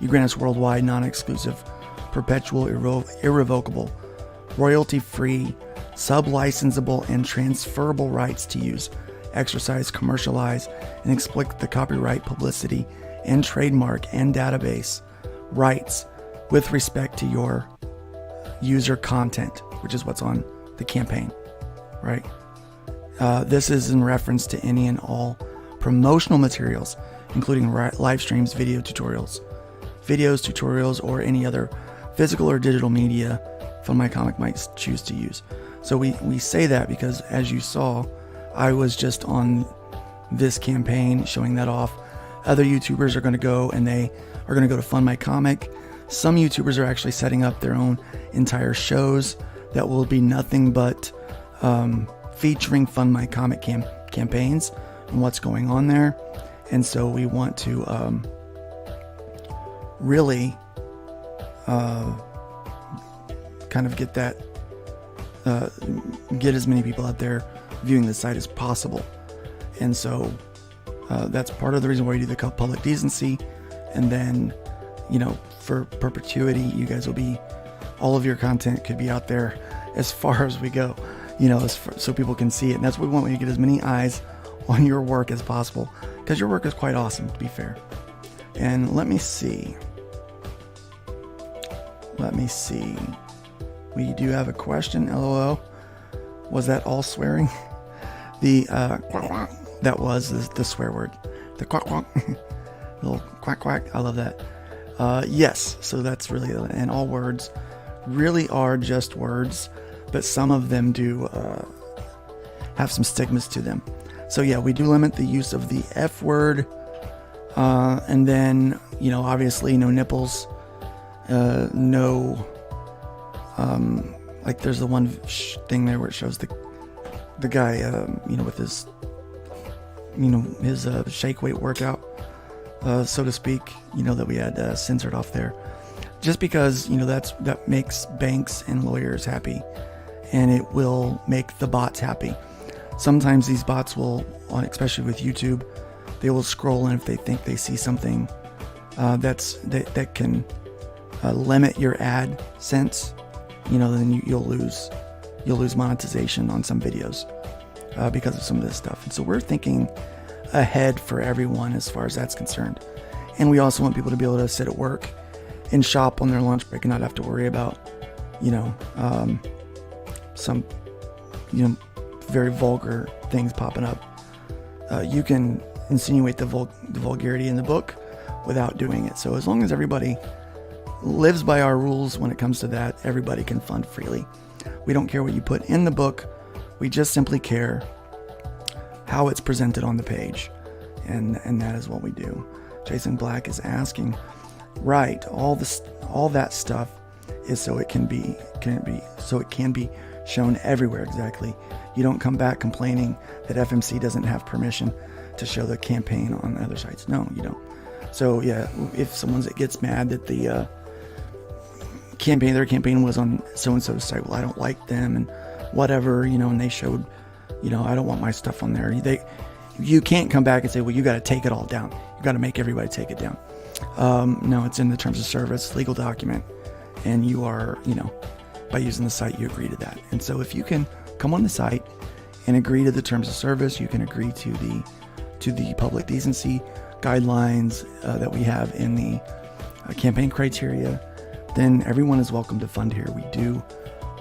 us worldwide, non-exclusive, perpetual, irrevocable, royalty-free, sub-licensable, and transferable rights to use, exercise, commercialize, and exploit the copyright, publicity, and trademark and database rights with respect to your user content, which is what's on the campaign, right? This is in reference to any and all promotional materials, including live streams, videos, tutorials, or any other physical or digital media FundMyComic might choose to use. So we say that because, as you saw, I was just on this campaign showing that off. Other YouTubers are going to go, and they are going to go to FundMyComic. Some YouTubers are actually setting up their own entire shows that will be nothing but featuring FundMyComic campaigns and what's going on there. And so we want to really kind of get that, get as many people out there viewing the site as possible. And so that's part of the reason why we do the public decency. And then, for perpetuity, you guys will be, all of your content could be out there as far as we go, so people can see it. And that's what we want, when you get as many eyes on your work as possible, because your work is quite awesome, to be fair. And let me see. We do have a question. LOL. Was that all swearing? The that was the swear word. The quack quack. Little quack quack. I love that. Yes. So that's really, and all words really are just words, but some of them do have some stigmas to them. So yeah, we do limit the use of the F word, and then obviously no nipples, no. Like there's the one thing there where it shows the guy, with his, his shake weight workout, so to speak, that we had censored off there, just because that makes banks and lawyers happy, and it will make the bots happy. Sometimes these bots will, especially with YouTube, they will scroll, and if they think they see something that can limit your ad sense, then you'll lose monetization on some videos because of some of this stuff. And so we're thinking ahead for everyone as far as that's concerned. And we also want people to be able to sit at work and shop on their lunch break and not have to worry about, some, very vulgar things popping up. You can insinuate the vulgarity in the book without doing it. So as long as everybody lives by our rules when it comes to that, everybody can fund freely. We don't care what you put in the book. We just simply care how it's presented on the page, and that is what we do. Jason Black is asking, right? All that stuff is so it can be shown everywhere. Exactly. You don't come back complaining that FMC doesn't have permission to show the campaign on other sites. No, you don't. So yeah, if someone gets mad that their campaign was on so-and-so's site, well, I don't like them and whatever, and they showed, I don't want my stuff on there. You can't come back and say, well, you got to take it all down. You got to make everybody take it down. No, it's in the terms of service, legal document, and you are, by using the site, you agree to that. And so if you can come on the site and agree to the terms of service, you can agree to the public decency guidelines that we have in the campaign criteria, then everyone is welcome to fund here. We do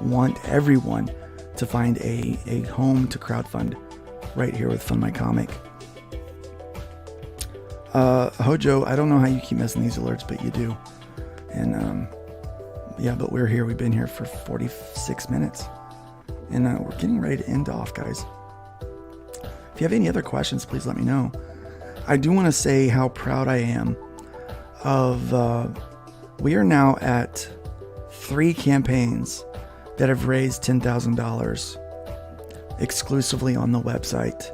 want everyone to find a home to crowdfund right here with FundMyComic. Hojo, I don't know how you keep missing these alerts, but you do. And yeah, but we're here. We've been here for 46 minutes. And we're getting ready to end off, guys. If you have any other questions, please let me know. I do want to say how proud I am we are now at 3 campaigns that have raised $10,000 exclusively on the website,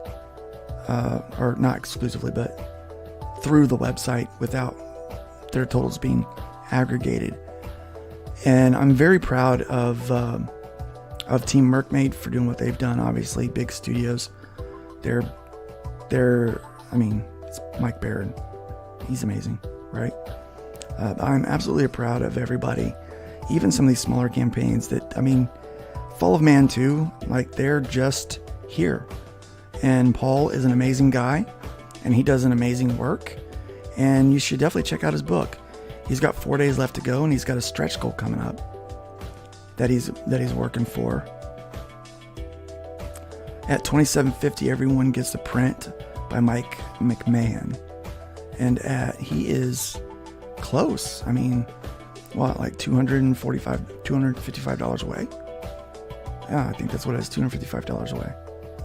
or not exclusively, but through the website without their totals being aggregated. And I'm very proud of Team Merkmaid for doing what they've done. Obviously, big studios. I mean, it's Mike Barron. He's amazing, right? I'm absolutely proud of everybody. Even some of these smaller campaigns that, I mean, Fall of Man 2, like, they're just here. And Paul is an amazing guy, and he does an amazing work. And you should definitely check out his book. He's got 4 days left to go, and he's got a stretch goal coming up that he's working for. At $27.50, everyone gets a print by Mike McMahon, and he is close. I mean, what, like $255 away? Yeah, I think that's what it is. $255 away.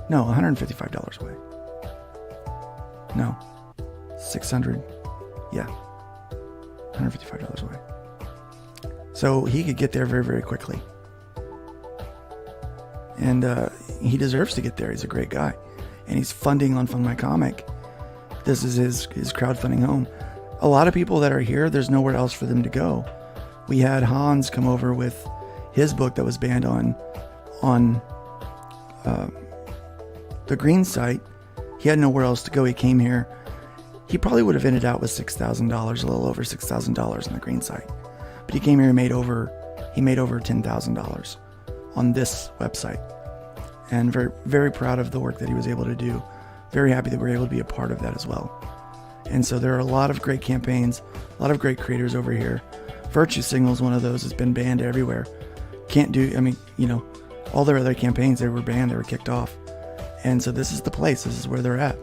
No, $155 away. No, 600. Yeah, $155 away. So he could get there very, very quickly. And he deserves to get there. He's a great guy. And he's funding on FundMyComic. This is his crowdfunding home. A lot of people that are here, there's nowhere else for them to go. We had Hans come over with his book that was banned on the green site. He had nowhere else to go. He came here. He probably would have ended out with $6,000, a little over $6,000 on the green site. But he came here and made over $10,000 on this website. And very, very proud of the work that he was able to do. Very happy that we were able to be a part of that as well. And so there are a lot of great campaigns, a lot of great creators over here. Virtue Signal is one of those that's been banned everywhere. Can't do, I mean, you know, all their other campaigns, they were banned, they were kicked off. And so this is the place, this is where they're at.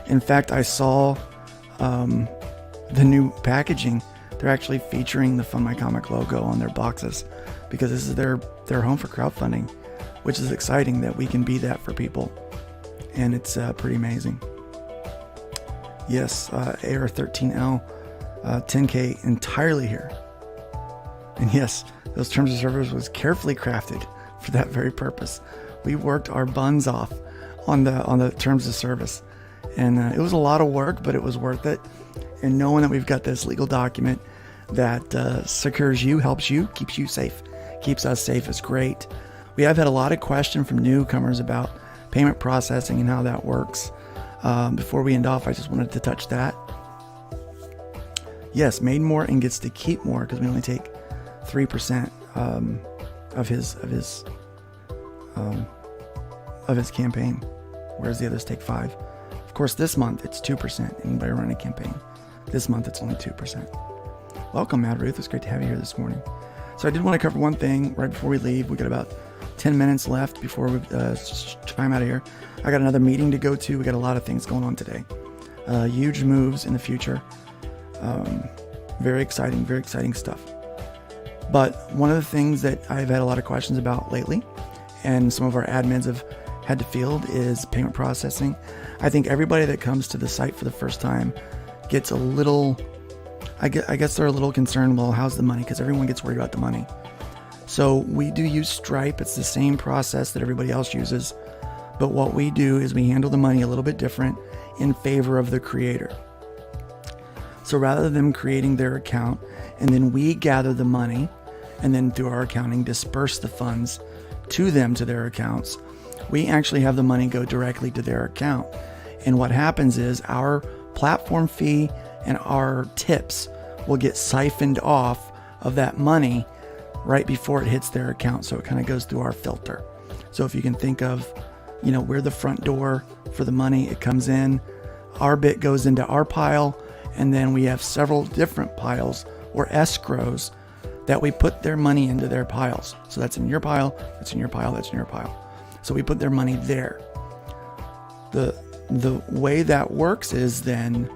In fact, I saw the new packaging. They're actually featuring the FundMyComic logo on their boxes because this is their home for crowdfunding, which is exciting that we can be that for people. And it's pretty amazing. Yes, AR13L, 10K entirely here. And yes, those terms of service was carefully crafted for that very purpose. We worked our buns off on the terms of service. And it was a lot of work, but it was worth it. And knowing that we've got this legal document that secures you, helps you, keeps you safe, keeps us safe is great. We have had a lot of questions from newcomers about payment processing and how that works. Before we end off, I just wanted to touch that. Yes, made more and gets to keep more because we only take 3% of his campaign, whereas the others take 5%. Of course, this month it's 2%. Anybody running a campaign? This month it's only 2%. Welcome, Mad Ruth. It's great to have you here this morning. So I did want to cover one thing right before we leave. We got about 10 minutes left before we time out of here. I got another meeting to go to. We got a lot of things going on today. Huge moves in the future. Very exciting stuff. But one of the things that I've had a lot of questions about lately, and some of our admins have had to field, is payment processing. I think everybody that comes to the site for the first time gets a little, I guess they're a little concerned, well, how's the money? Because everyone gets worried about the money. So we do use Stripe. It's the same process that everybody else uses. But what we do is we handle the money a little bit different in favor of the creator. So rather than them creating their account and then we gather the money and then through our accounting disperse the funds to them, to their accounts, we actually have the money go directly to their account. And what happens is our platform fee and our tips will get siphoned off of that money right before it hits their account. So it kind of goes through our filter. So if you can think of, you know, we're the front door for the money. It comes in, our bit goes into our pile, and then we have several different piles or escrows that we put their money into their piles. So that's in your pile, that's in your pile, that's in your pile. So we put their money there. The way that works is then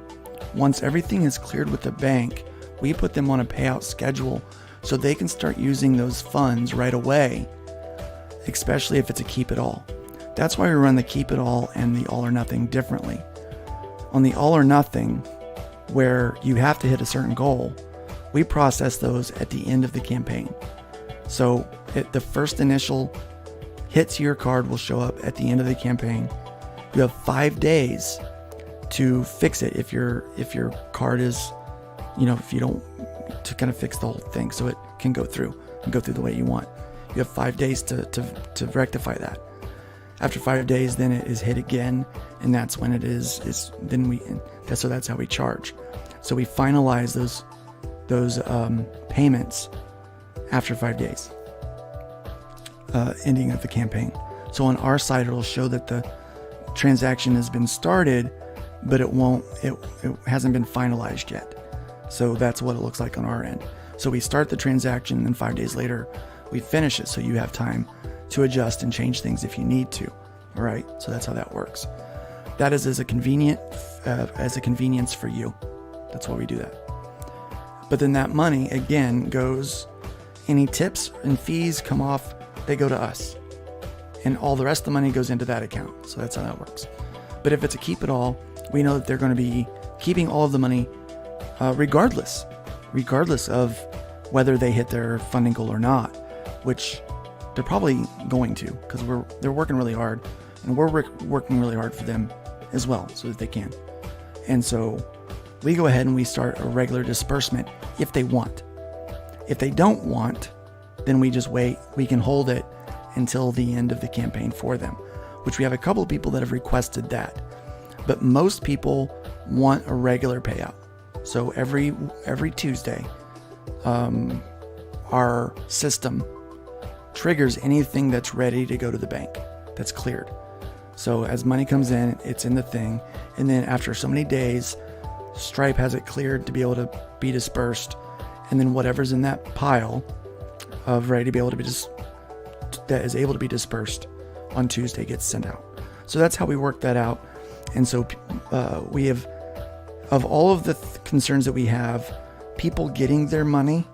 once everything is cleared with the bank, we put them on a payout schedule so they can start using those funds right away, especially if it's a keep it all. That's why we run the keep it all and the all or nothing differently. On the all or nothing, where you have to hit a certain goal, we process those at the end of the campaign. So the first initial hit to your card will show up at the end of the campaign. You have 5 days to fix it if your card is, if you don't, to kind of fix the whole thing so it can go through the way you want. You have 5 days to rectify that. After 5 days, then it is hit again, and that's when it is that's how we charge. So we finalize those payments after 5 days, ending of the campaign. So on our side, it'll show that the transaction has been started, but it hasn't been finalized yet. So that's what it looks like on our end. So we start the transaction, and then 5 days later, we finish it. So you have time to adjust and change things if you need to. All right. So that's how that works. That is as a convenience for you. That's why we do that. But then that money again goes, any tips and fees come off, they go to us, and all the rest of the money goes into that account. So that's how that works. But if it's a keep it all, we know that they're going to be keeping all of the money, regardless of whether they hit their funding goal or not, which they're probably going to, because they're working really hard, and we're working really hard for them as well, so that they can. And so we go ahead and we start a regular disbursement if they want. If they don't want, then we just wait. We can hold it until the end of the campaign for them, which we have a couple of people that have requested that. But most people want a regular payout. So every Tuesday, our system triggers anything that's ready to go to the bank, that's cleared. So as money comes in, it's in the thing, and then after so many days, Stripe has it cleared to be able to be dispersed, and then whatever's in that pile of ready to be able to be that is able to be dispersed on Tuesday gets sent out. So that's how we work that out. And so we have, of all of the concerns that we have, people getting their money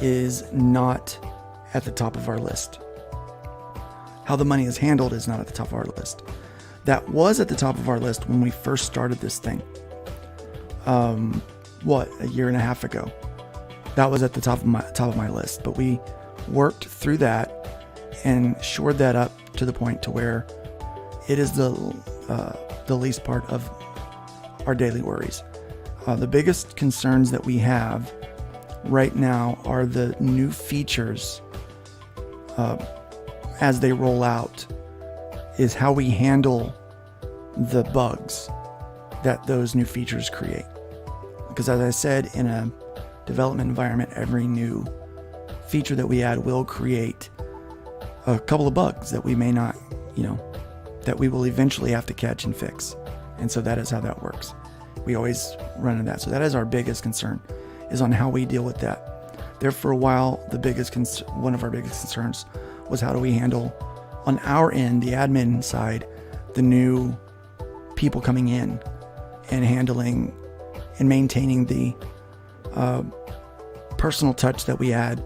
is not at the top of our list. How the money is handled is not at the top of our list. That was at the top of our list when we first started this thing. A year and a half ago. That was at the top of my list. But we worked through that and shored that up to the point to where it is the least part of our daily worries. The biggest concerns that we have right now are the new features as they roll out, is how we handle the bugs that those new features create. Because as I said, in a development environment, every new feature that we add will create a couple of bugs that we may not, that we will eventually have to catch and fix. And so that is how that works. We always run into that. So that is our biggest concern, is on how we deal with that. There for a while, one of our biggest concerns was how do we handle on our end, the admin side, the new people coming in and handling and maintaining the personal touch that we add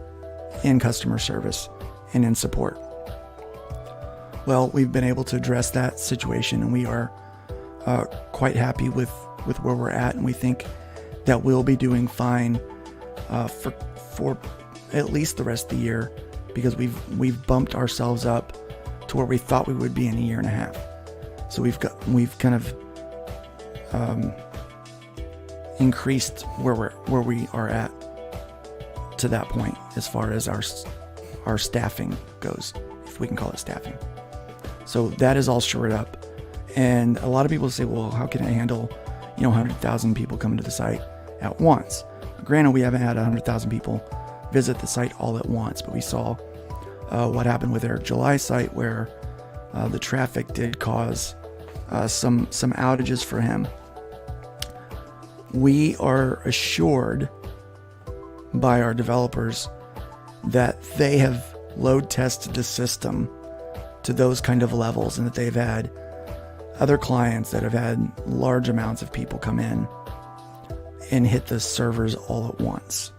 in customer service and in support. Well, we've been able to address that situation, and we are quite happy with where we're at, and we think that we'll be doing fine for at least the rest of the year, because we've bumped ourselves up to where we thought we would be in a year and a half. So we've kind of increased where we are at to that point as far as our staffing goes, if we can call it staffing. So that is all shored up. And a lot of people say, well, how can I handle 100,000 people coming to the site at once? Granted, we haven't had 100,000 people visit the site all at once, but we saw what happened with our July site, where the traffic did cause some outages for him. We are assured by our developers that they have load tested the system to those kind of levels, and that they've had other clients that have had large amounts of people come in and hit the servers all at once,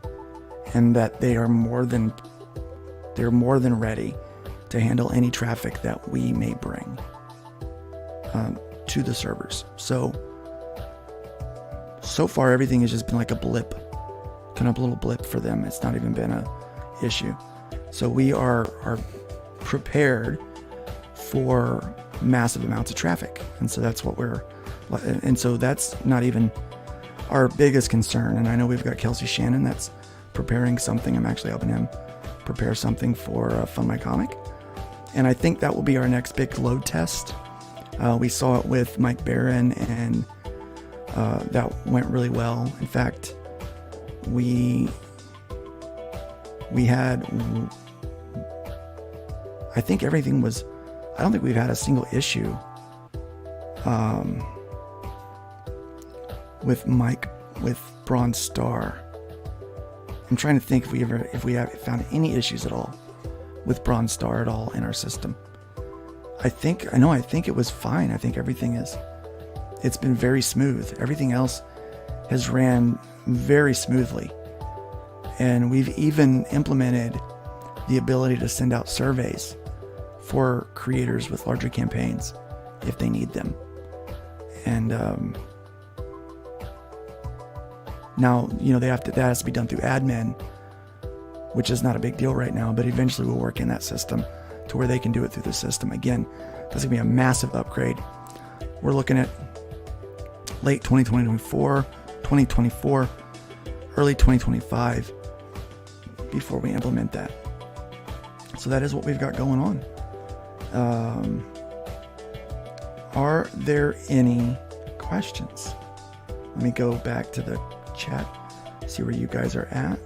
and that they are more than ready to handle any traffic that we may bring so far everything has just been like a blip, kind of a little blip for them. It's not even been a issue. So we are prepared for massive amounts of traffic, and so that's what so that's not even our biggest concern. And I know we've got Kelsey Shannon that's preparing something. I'm actually helping him prepare something for FundMyComic, and I think that will be our next big load test. We saw it with Mike Barron, and that went really well. In fact, we had, I think everything was, I don't think we've had a single issue with Bronze Star. I'm trying to think if we have found any issues at all with Bronze Star at all in our system. I think it was fine. I think it's been very smooth. Everything else has ran very smoothly. And we've even implemented the ability to send out surveys for creators with larger campaigns if they need them. And now, that has to be done through admin, which is not a big deal right now, but eventually we'll work in that system to where they can do it through the system. Again, that's gonna be a massive upgrade. We're looking at late 2024, early 2025 before we implement that. So that is what we've got going on. Are there any questions? Let me go back to the chat, see where you guys are at.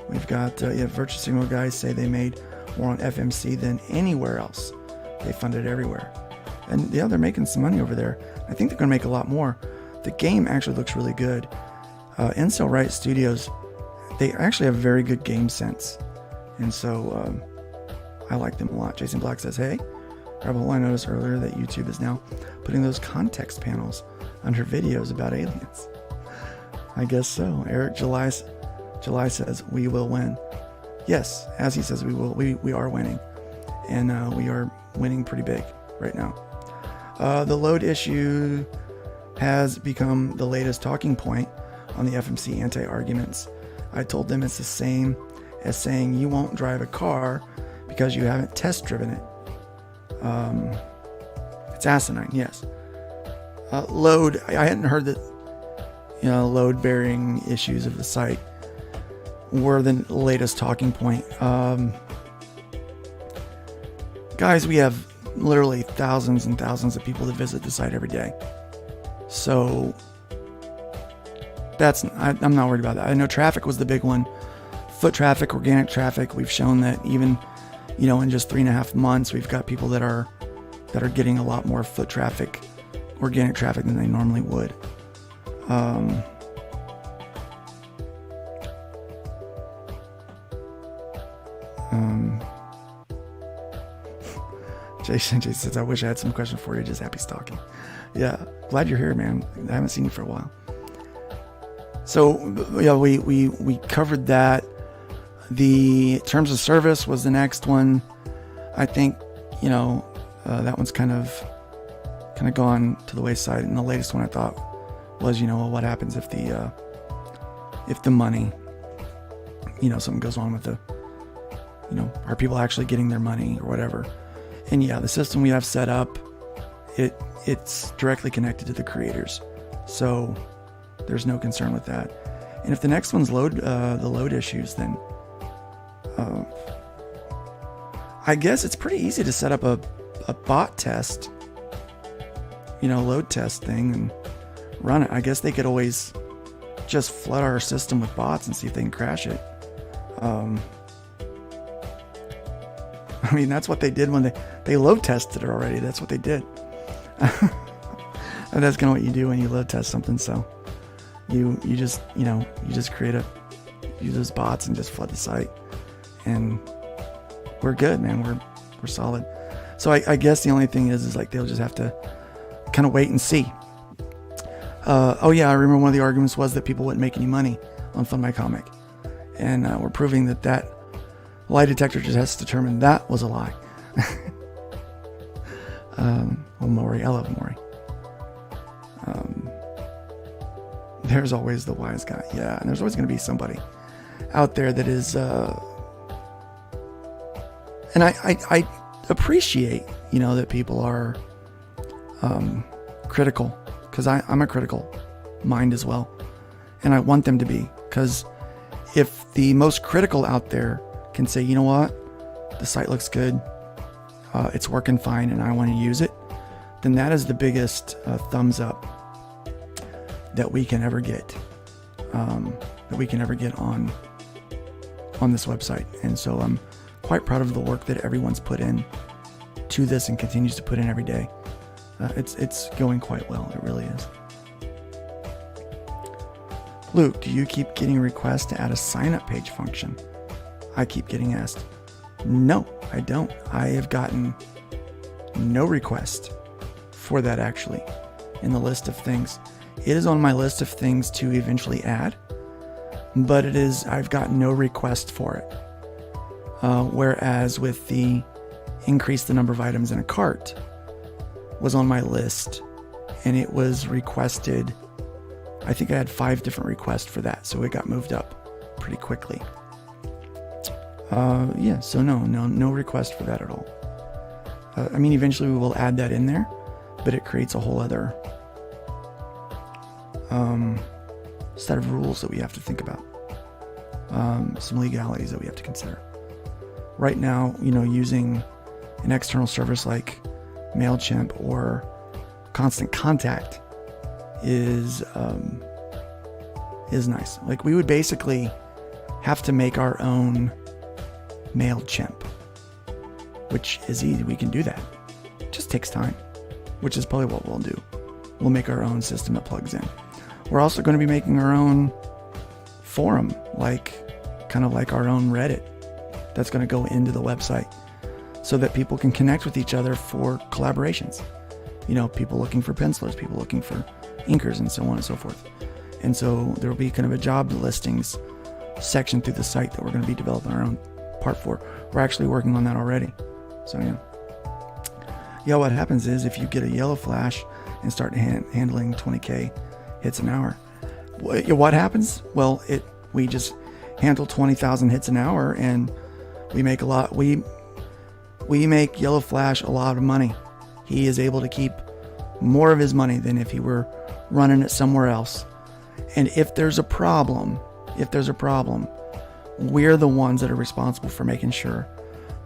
We've got Virtue Signal guys say they made more on FMC than anywhere else. They funded everywhere. And they're making some money over there. I think they're going to make a lot more. The game actually looks really good. Incel Right Studios, they actually have very good game sense. And so I like them a lot. Jason Black says, hey, Rebel, I noticed earlier that YouTube is now putting those context panels under videos about aliens. I guess so. Eric July says, we will win. Yes, as he says, we will. We are winning. And we are winning pretty big right now. The load issue has become the latest talking point on the FMC anti-arguments. I told them it's the same as saying you won't drive a car because you haven't test driven it. It's asinine, yes. Load, I hadn't heard that, load bearing issues of the site were the latest talking point. Guys, we have literally thousands and thousands of people that visit the site every day. So I'm not worried about that. I know traffic was the big one. Foot traffic, organic traffic. We've shown that even, in just 3.5 months, we've got people that are getting a lot more foot traffic, organic traffic than they normally would. Jason says, I wish I had some questions for you. Just happy stalking. Yeah, glad you're here, man. I haven't seen you for a while. So, yeah, we covered that. The terms of service was the next one. I think, that one's kind of gone to the wayside. And the latest one I thought was, what happens if the money, something goes on with are people actually getting their money or whatever? And yeah, the system we have set up, it's directly connected to the creators. So there's no concern with that. And if the next one's the load issues, then I guess it's pretty easy to set up a bot test, load test thing and run it. I guess they could always just flood our system with bots and see if they can crash it. I mean, that's what they did when they load tested it already. That's what they did. And that's kind of what you do when you load test something. So you just create use those bots and just flood the site, and we're good, man. We're solid. So I guess the only thing is like they'll just have to kind of wait and see. Oh yeah, I remember one of the arguments was that people wouldn't make any money on FundMyComic, and we're proving that lie detector just has to determine that was a lie. Maury, I love Maury. There's always the wise guy. Yeah, and there's always going to be somebody out there that is, and I appreciate, that people are critical, because I'm a critical mind as well. And I want them to be, because if the most critical out there can say, you know what, the site looks good, it's working fine, and I want to use it, then that is the biggest thumbs up that we can ever get, on this website. And so I'm quite proud of the work that everyone's put in to this and continues to put in every day. It's going quite well. It really is. Luke, do you keep getting requests to add a sign-up page function? I keep getting asked. No, I don't. I have gotten no request for that actually in the list of things. It is on my list of things to eventually add, but I've got no request for it. Whereas with the increase the number of items in a cart was on my list, and it was requested. I think I had 5 different requests for that, so it got moved up pretty quickly. So no request for that at all. Eventually we will add that in there, but it creates a whole other set of rules that we have to think about. Some legalities that we have to consider. Right now, using an external service like MailChimp or Constant Contact is nice. Like, we would basically have to make our own MailChimp, which is easy. We can do that. It just takes time, which is probably what we'll do. We'll make our own system that plugs in. We're also going to be making our own forum, kind of like our own Reddit, that's going to go into the website so that people can connect with each other for collaborations. People looking for pencilers, people looking for inkers, and so on and so forth. And so there will be kind of a job listings section through the site that we're going to be developing our own part for. We're actually working on that already. So yeah, what happens is if you get a yellow flash and start handling 20k hits an hour, what happens? Well, we just handle 20,000 hits an hour, and we make a lot. We make Yellow Flash a lot of money. He is able to keep more of his money than if he were running it somewhere else. And if there's a problem, we're the ones that are responsible for making sure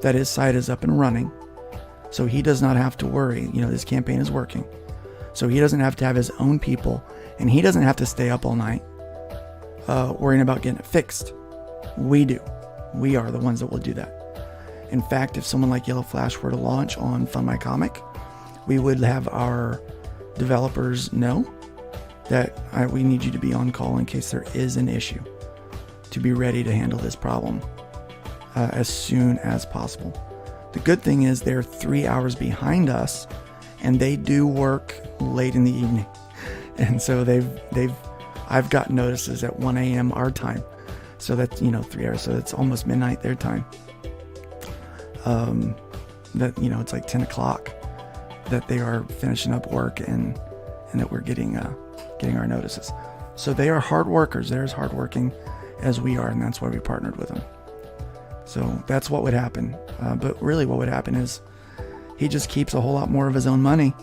that his site is up and running, so he does not have to worry. This campaign is working, so he doesn't have to have his own people, and he doesn't have to stay up all night worrying about getting it fixed. We do. We are the ones that will do that. In fact, if someone like Yellow Flash were to launch on FundMyComic, we would have our developers know that we need you to be on call in case there is an issue, to be ready to handle this problem as soon as possible. The good thing is they're 3 hours behind us, and they do work late in the evening. And so I've got notices at 1 a.m. our time. So that's, 3 hours. So it's almost midnight their time. It's like 10 o'clock that they are finishing up work and that we're getting our notices. So they are hard workers. They're as hardworking as we are, and that's why we partnered with them. So that's what would happen. But really what would happen is he just keeps a whole lot more of his own money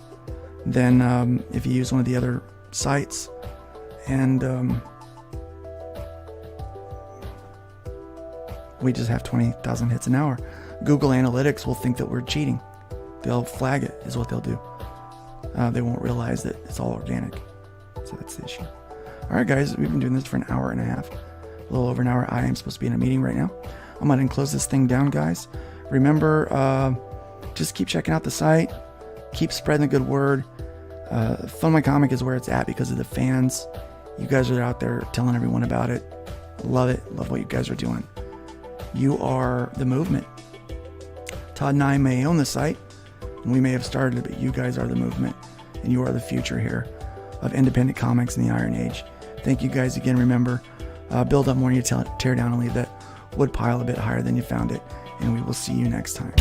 than if he used one of the other sites. And we just have 20,000 hits an hour. Google Analytics will think that we're cheating. They'll flag it, is what they'll do. They won't realize that it's all organic. So that's the issue. All right, guys, we've been doing this for an hour and a half. A little over an hour. I am supposed to be in a meeting right now. I'm going to close this thing down, guys. Remember, just keep checking out the site. Keep spreading the good word. FundMyComic is where it's at because of the fans. You guys are out there telling everyone about it. Love it. Love what you guys are doing. You are the movement. Todd and I may own the site, and we may have started it, but you guys are the movement, and you are the future here of independent comics in the Iron Age. Thank you guys again. Remember, build up more than you tear down, and leave that wood pile a bit higher than you found it, and we will see you next time.